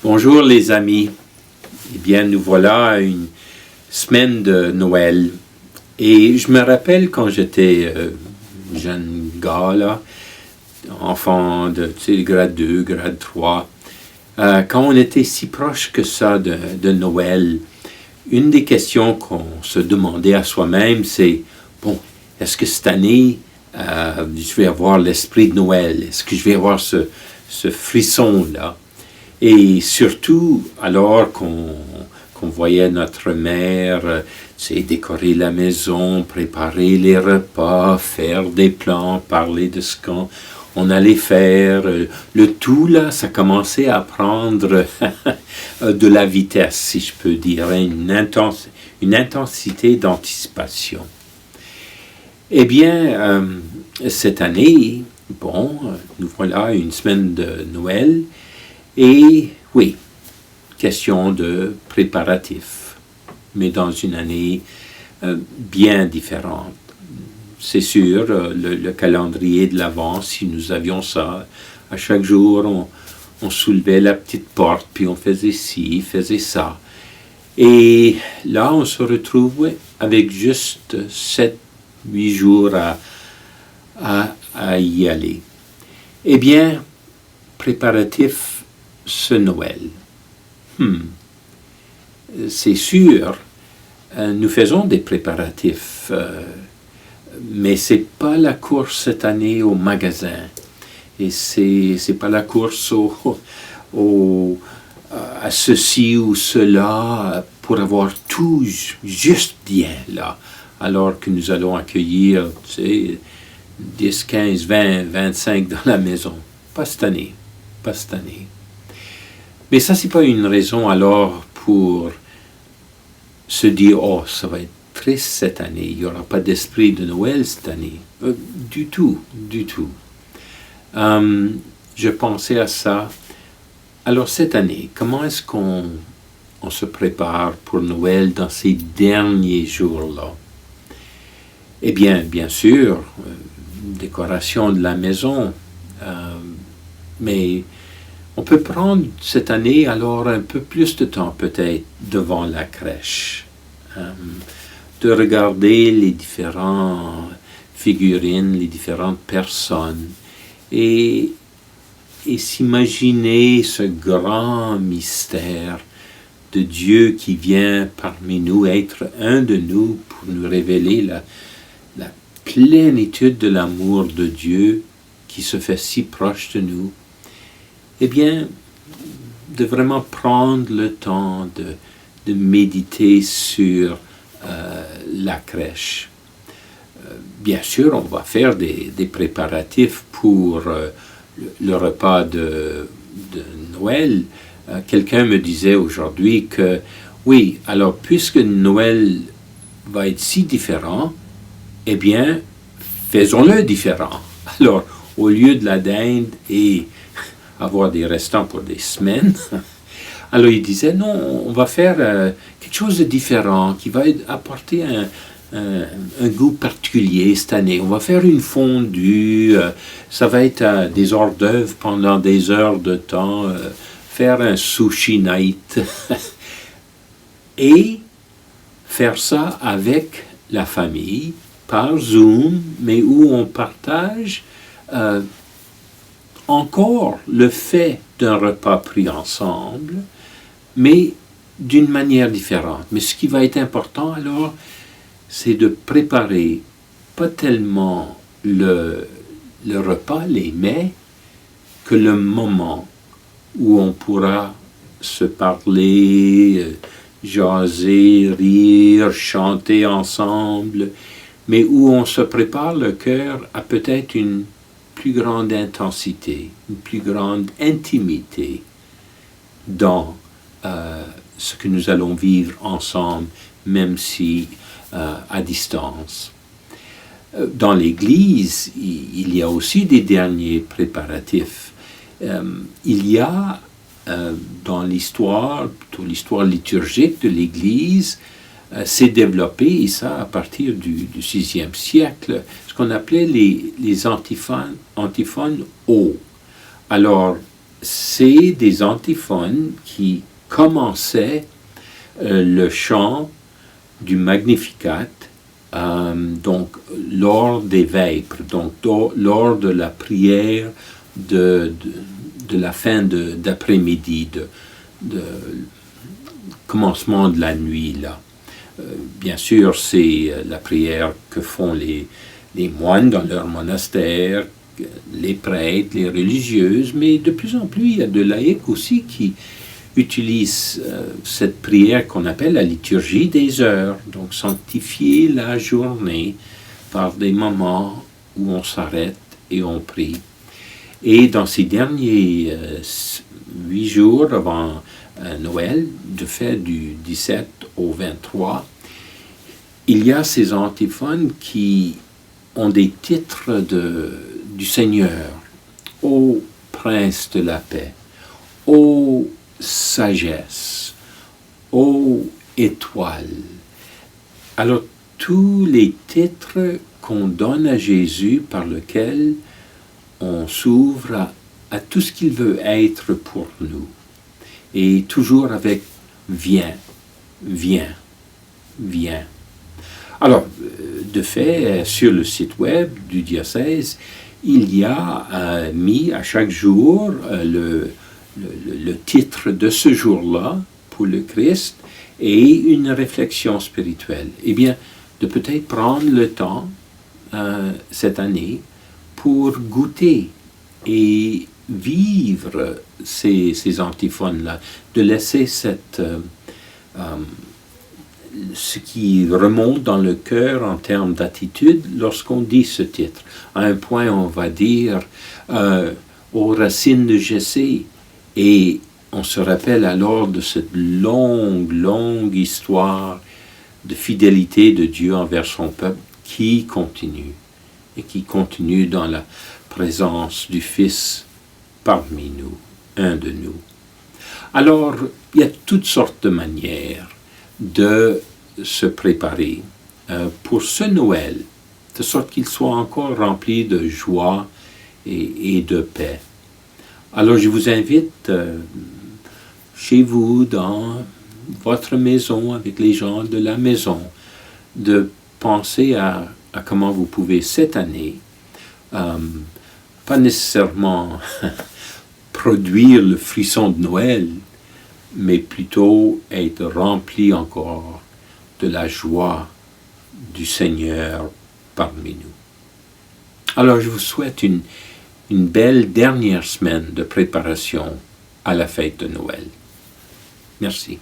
Bonjour les amis. Eh bien, nous voilà à une semaine de Noël. Et je me rappelle quand j'étais jeune gars, là, enfant de grade 2, grade 3, quand on était si proche que ça de Noël, une des questions qu'on se demandait à soi-même, c'est, bon, est-ce que cette année, je vais avoir l'esprit de Noël? Est-ce que je vais avoir ce frisson-là? Et surtout, alors qu'on voyait notre mère décorer la maison, préparer les repas, faire des plans, parler de ce qu'on allait faire, le tout, là, ça commençait à prendre de la vitesse, si je peux dire, une intensité d'anticipation. Eh bien, cette année, bon, nous voilà une semaine de Noël. Et oui, question de préparatif, mais dans une année bien différente. C'est sûr, le calendrier de l'Avent, si nous avions ça, à chaque jour, on soulevait la petite porte, puis on faisait ci, faisait ça. Et là, on se retrouve avec juste 7-8 jours à y aller. Eh bien, préparatif ce Noël. C'est sûr, nous faisons des préparatifs, mais c'est pas la course cette année au magasin. Et c'est pas la course à ceci ou cela pour avoir tout juste bien là, alors que nous allons accueillir, 10, 15, 20, 25 dans la maison. Pas cette année. Mais ça, c'est pas une raison alors pour se dire « Oh, ça va être triste cette année, il n'y aura pas d'esprit de Noël cette année. » Du tout. Je pensais à ça. Alors cette année, comment est-ce qu'on se prépare pour Noël dans ces derniers jours-là? Eh bien, bien sûr, décoration de la maison, mais on peut prendre cette année alors un peu plus de temps peut-être devant la crèche, de regarder les différentes figurines, les différentes personnes et s'imaginer ce grand mystère de Dieu qui vient parmi nous, être un de nous pour nous révéler la plénitude de l'amour de Dieu qui se fait si proche de nous. Eh bien, de vraiment prendre le temps de méditer sur la crèche. Bien sûr, on va faire des préparatifs pour le repas de Noël. Quelqu'un me disait aujourd'hui que, oui, alors puisque Noël va être si différent, eh bien, faisons-le différent. Alors, au lieu de la dinde et avoir des restants pour des semaines. Alors il disait, non, on va faire quelque chose de différent, qui va apporter un goût particulier cette année. On va faire une fondue, ça va être des hors d'œuvre pendant des heures de temps, faire un sushi night. Et faire ça avec la famille, par Zoom, mais où on partage encore le fait d'un repas pris ensemble, mais d'une manière différente. Mais ce qui va être important alors, c'est de préparer pas tellement le repas, les mets, que le moment où on pourra se parler, jaser, rire, chanter ensemble, mais où on se prépare le cœur à peut-être une plus grande intensité, une plus grande intimité dans ce que nous allons vivre ensemble, même si à distance. Dans l'Église, il y a aussi des derniers préparatifs. Il y a dans l'histoire liturgique de l'Église, s'est développé, et ça à partir du VIe siècle, ce qu'on appelait les antiphones O. Alors, c'est des antiphones qui commençaient le chant du Magnificat, donc lors des vêpres, donc lors de la prière de la fin d'après-midi, de commencement de la nuit, là. Bien sûr, c'est la prière que font les moines dans leur monastère, les prêtres, les religieuses, mais de plus en plus, il y a de laïcs aussi qui utilisent cette prière qu'on appelle la liturgie des heures, donc sanctifier la journée par des moments où on s'arrête et on prie. Et dans ces derniers 8 jours avant Noël, de fait du 17 au 23, il y a ces antiphones qui ont des titres du Seigneur. Ô Prince de la paix, ô sagesse, ô étoile. Alors, tous les titres qu'on donne à Jésus par lesquels on s'ouvre à tout ce qu'il veut être pour nous. Et toujours avec viens, viens, viens. Alors, de fait, sur le site web du diocèse, il y a mis à chaque jour le titre de ce jour-là pour le Christ et une réflexion spirituelle. Eh bien, de peut-être prendre le temps cette année pour goûter et vivre ces antiphones-là, de laisser ce qui remonte dans le cœur en termes d'attitude lorsqu'on dit ce titre. À un point, on va dire aux racines de Jessé, et on se rappelle alors de cette longue histoire de fidélité de Dieu envers son peuple qui continue, et qui continue dans la présence du Fils parmi nous, un de nous. Alors, il y a toutes sortes de manières de se préparer pour ce Noël, de sorte qu'il soit encore rempli de joie et de paix. Alors je vous invite chez vous, dans votre maison, avec les gens de la maison, de penser à comment vous pouvez cette année, pas nécessairement produire le frisson de Noël, mais plutôt être rempli encore de la joie du Seigneur parmi nous. Alors je vous souhaite une belle dernière semaine de préparation à la fête de Noël. Merci.